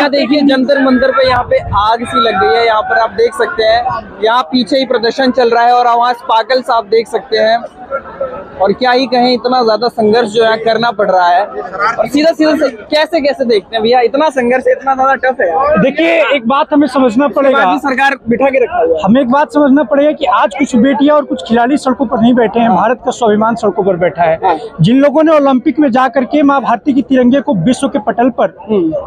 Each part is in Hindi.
यहाँ देखिए जंतर मंतर पे यहाँ पे आग सी लग गई है। यहाँ पर आप देख सकते हैं, यहाँ पीछे ही प्रदर्शन चल रहा है और आवाज पागल सा आप देख सकते हैं। और क्या ही कहें, इतना ज्यादा संघर्ष जो है करना पड़ रहा है। और सीधा सीधा कैसे कैसे देखते हैं भैया, इतना संघर्ष इतना ज्यादा टफ है। देखिए एक बात हमें समझना पड़ेगा, सरकार बिठा के रखा हुआ है। हमें एक बात समझना पड़ेगा कि आज कुछ बेटियां और कुछ खिलाड़ी सड़कों पर नहीं बैठे हैं, भारत का स्वाभिमान सड़कों पर बैठा है। जिन लोगों ने ओलंपिक में जा करके माँ भारती की तिरंगे को विश्व के पटल पर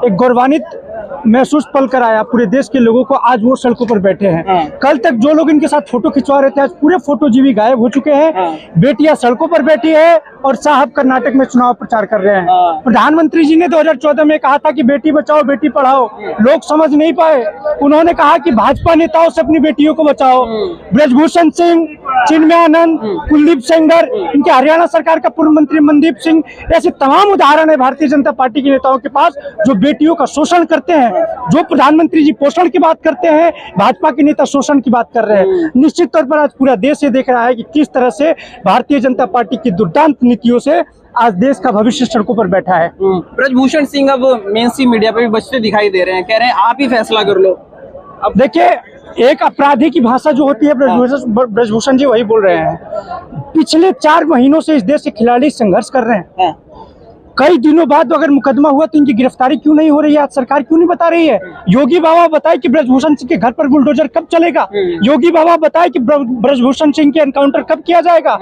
एक गौरवान्वित महसूस पल कराया पूरे देश के लोगों को, आज वो सड़कों पर बैठे हैं। कल तक जो लोग इनके साथ फोटो खिंचवा रहे थे, आज पूरे फोटो जीवी गायब हो चुके हैं। बेटियां सड़कों पर बैठी है और साहब कर्नाटक में चुनाव प्रचार कर रहे हैं। प्रधानमंत्री जी ने 2014 में कहा था कि बेटी बचाओ बेटी पढ़ाओ, लोग समझ नहीं पाए। उन्होंने कहा कि भाजपा नेताओं से अपनी बेटियों को बचाओ। ब्रजभूषण सिंह, चिन्मयानंद, कुलदीप सेंगर, इनके हरियाणा सरकार का पूर्व मंत्री मनदीप सिंह, ऐसे तमाम उदाहरण है भारतीय जनता पार्टी के नेताओं के पास जो बेटियों का शोषण करते हैं। जो प्रधानमंत्री जी पोषण की बात करते हैं, भाजपा के नेता शोषण की बात कर रहे हैं। निश्चित तौर पर आज पूरा देश ये देख रहा है कि किस तरह से भारतीय जनता पार्टी की दुर्दांत नीतियों से आज देश का भविष्य सड़कों पर बैठा है। ब्रजभूषण सिंह अब मेन स्ट्रीम मीडिया पे भी बचते दिखाई दे रहे हैं, कह रहे हैं आप ही फैसला कर लो। अब देखिए एक अपराधी की भाषा जो होती है, ब्रजभूषण जी वही बोल रहे हैं। पिछले 4 महीनों से इस देश के खिलाड़ी संघर्ष कर रहे हैं। कई दिनों बाद अगर मुकदमा हुआ तो इनकी गिरफ्तारी क्यों नहीं हो रही है? आज सरकार क्यों नहीं बता रही है? योगी बाबा बताए कि ब्रजभूषण सिंह के घर पर बुलडोजर कब चलेगा? योगी बाबा बताए कि ब्रजभूषण सिंह के एनकाउंटर कब किया जाएगा?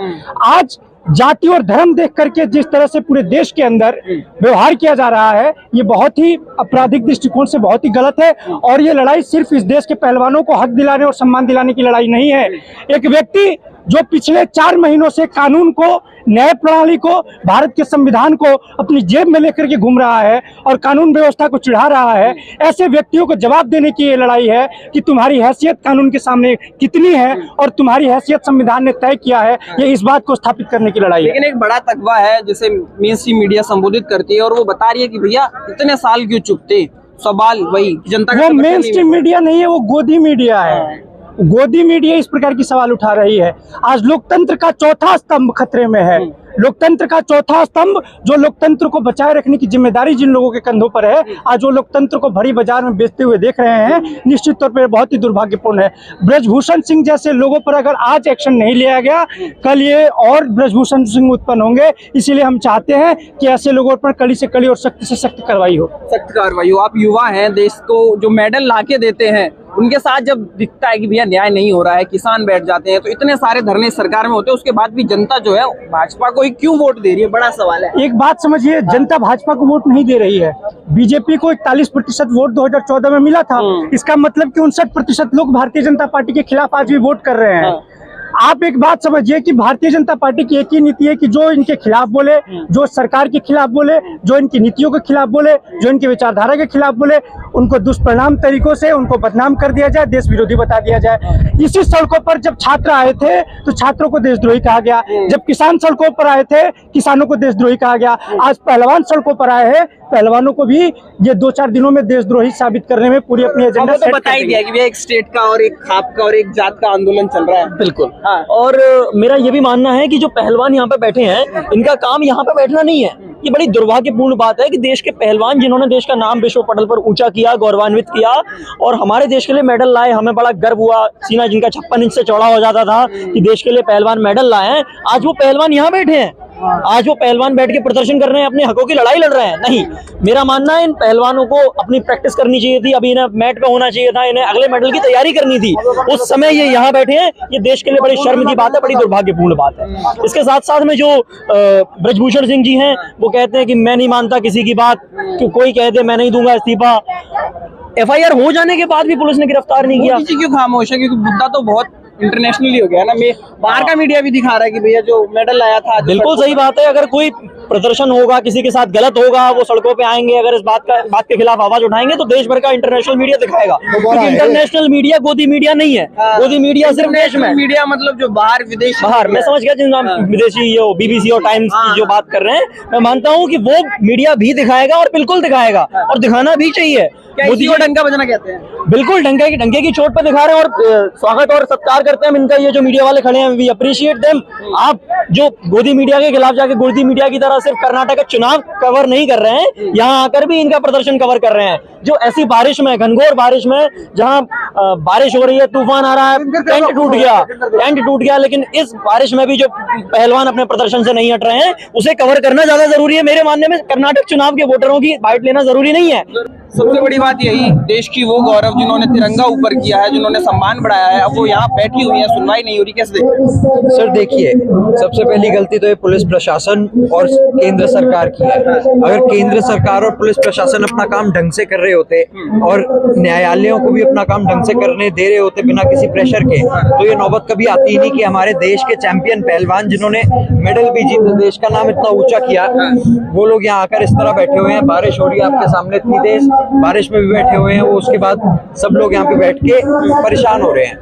आज जाति और धर्म देख करके जिस तरह से पूरे देश के अंदर व्यवहार किया जा रहा है, ये बहुत ही आपराधिक दृष्टिकोण से बहुत ही गलत है। और ये लड़ाई सिर्फ इस देश के पहलवानों को हक दिलाने और सम्मान दिलाने की लड़ाई नहीं है। एक व्यक्ति जो पिछले 4 महीनों से कानून को, न्याय प्रणाली को, भारत के संविधान को अपनी जेब में लेकर के घूम रहा है और कानून व्यवस्था को चिढ़ा रहा है, ऐसे व्यक्तियों को जवाब देने की ये लड़ाई है कि तुम्हारी हैसियत कानून के सामने कितनी है और तुम्हारी हैसियत संविधान ने तय किया है, ये इस बात को स्थापित करने की लड़ाई है। लेकिन एक बड़ा तकवा है जिसे मेन स्ट्रीम मीडिया संबोधित करती है और वो बता रही है कि भैया इतने साल क्यों चुप थे। सवाल वही जनता, वो मेन स्ट्रीम मीडिया नहीं है, वो गोदी मीडिया है। गोदी मीडिया इस प्रकार की सवाल उठा रही है। आज लोकतंत्र का चौथा स्तंभ खतरे में है। लोकतंत्र का चौथा स्तंभ, जो लोकतंत्र को बचाए रखने की जिम्मेदारी जिन लोगों के कंधों पर है, आज वो लोकतंत्र को भरी बाजार में बेचते हुए देख रहे हैं। निश्चित तौर पर बहुत ही दुर्भाग्यपूर्ण है। ब्रजभूषण सिंह जैसे लोगों पर अगर आज एक्शन नहीं लिया गया, कल ये और ब्रजभूषण सिंह उत्पन्न होंगे। इसीलिए हम चाहते हैं कि ऐसे लोगों पर कड़ी से कड़ी और सख्त से सख्त कार्रवाई हो। सख्त कार्रवाई हो। आप युवा हैं, देश को जो मेडल लाके देते हैं, उनके साथ जब दिखता है कि भैया न्याय नहीं हो रहा है, किसान बैठ जाते हैं, तो इतने सारे धरने सरकार में होते हैं, उसके बाद भी जनता जो है भाजपा को ही क्यों वोट दे रही है? बड़ा सवाल है। एक बात समझिए, जनता भाजपा को वोट नहीं दे रही है। बीजेपी को 41% वोट 2014 में मिला था। इसका मतलब कि 59% लोग भारतीय जनता पार्टी के खिलाफ आज भी वोट कर रहे हैं। आप एक बात समझिए कि भारतीय जनता पार्टी की एक ही नीति है कि जो इनके खिलाफ बोले, जो सरकार के खिलाफ बोले, जो इनकी नीतियों के खिलाफ बोले, जो इनकी विचारधारा के खिलाफ बोले, उनको दुष्परिणाम तरीकों से उनको बदनाम कर दिया जाए, देश विरोधी बता दिया जाए। इसी सड़कों पर जब छात्र आए थे तो छात्रों को देशद्रोही कहा गया। जब किसान सड़कों पर आए थे, किसानों को देशद्रोही कहा गया। आज पहलवान सड़कों पर आए हैं, पहलवानों को भी ये 2-4 दिनों में देशद्रोही साबित करने में पूरी अपनी एजेंडा तो बता ही दिया कि भैया एक स्टेट का और एक खाप का और एक जात का आंदोलन चल रहा है। बिल्कुल। हाँ। और मेरा ये भी मानना है कि जो पहलवान यहाँ पे बैठे हैं, इनका काम यहाँ पे बैठना नहीं है। ये बड़ी दुर्भाग्यपूर्ण बात है कि देश के पहलवान जिन्होंने देश का नाम विश्व पटल पर ऊंचा किया, गौरवान्वित किया और हमारे देश के लिए मेडल लाए, हमें बड़ा गर्व हुआ। सीना जिनका 56 इंच से चौड़ा हो जाता था कि देश के लिए पहलवान मेडल लाए हैं, आज वो पहलवान यहाँ बैठे हैं। आज वो पहलवान बैठ के प्रदर्शन कर रहे हैं, अपने हकों की लड़ाई लड़ रहे हैं। नहीं, मेरा मानना है इन पहलवानों को अपनी प्रैक्टिस करनी चाहिए थी, अभी इन्हें मैट पे होना चाहिए था, इन्हें अगले मेडल की तैयारी करनी थी। उस समय ये यहाँ बैठे हैं, ये देश के लिए बड़ी शर्म की बात है, बड़ी दुर्भाग्यपूर्ण बात है। इसके साथ साथ में जो ब्रजभूषण सिंह जी हैं, वो कहते हैं कि मैं नहीं मानता किसी की बात, कि कोई कह दे मैं नहीं दूंगा इस्तीफा। FIR हो जाने के बाद भी पुलिस ने गिरफ्तार नहीं किया। क्यों खामोश है? क्योंकि मुद्दा तो बहुत इंटरनेशनली हो गया ना। बाहर का मीडिया भी दिखा रहा है कि भैया जो मेडल लाया था। बिल्कुल सही बात है। अगर कोई प्रदर्शन होगा, किसी के साथ गलत होगा, वो सड़कों पे आएंगे, अगर इस बात के खिलाफ आवाज उठाएंगे तो देश भर का इंटरनेशनल मीडिया दिखाएगा। क्योंकि इंटरनेशनल मीडिया गोदी मीडिया नहीं है। गोदी मीडिया सिर्फ देश में मीडिया, मतलब जो बाहर विदेश बाहर, मैं समझ गया जिन विदेशी जो BBC और टाइम्स की जो बात कर रहे हैं, मैं मानता हूँ कि वो मीडिया भी दिखाएगा और बिल्कुल दिखाएगा और दिखाना भी चाहिए। मोदी को डंका बजना कहते हैं। बिल्कुल डंके की चोट पर दिखा रहे हैं और स्वागत और सत्कार करते हैं हम इनका। ये जो मीडिया वाले खड़े हैं, वी अप्रिशिएट देम। आप जो गोदी मीडिया के खिलाफ जाके गोदी मीडिया की तरह सिर्फ कर्नाटक का चुनाव कवर नहीं कर रहे हैं, यहाँ आकर भी इनका प्रदर्शन कवर कर रहे हैं। जो ऐसी बारिश में, घनघोर बारिश में, जहां बारिश हो रही है, तूफान आ रहा है, टेंट टूट गया, लेकिन इस बारिश में भी जो पहलवान अपने प्रदर्शन से नहीं हट रहे हैं, उसे कवर करना ज्यादा जरूरी है। मेरे मानने में कर्नाटक चुनाव के वोटरों की बाइट लेना जरूरी नहीं है। सबसे बड़ी बात यही, देश की वो गौरव जिन्होंने तिरंगा ऊपर किया है, जिन्होंने सम्मान बढ़ाया है, अब वो यहाँ बैठी हुई है, सुनवाई नहीं हो रही। कैसे देखते? सर देखिए, सबसे पहली गलती तो ये पुलिस प्रशासन और केंद्र सरकार की है। अगर केंद्र सरकार और पुलिस प्रशासन अपना काम ढंग से कर रहे होते और न्यायालयों को भी अपना काम ढंग से करने दे रहे होते बिना किसी प्रेशर के, तो ये नौबत कभी आती ही नहीं कि हमारे देश के चैंपियन पहलवान जिन्होंने मेडल भी जीते, देश का नाम इतना ऊंचा किया, वो लोग यहाँ आकर इस तरह बैठे हुए हैं। बारिश हो रही है आपके सामने, इतनी तेज बारिश में भी बैठे हुए हैं वो। उसके बाद सब लोग यहाँ पे बैठ के परेशान हो रहे हैं।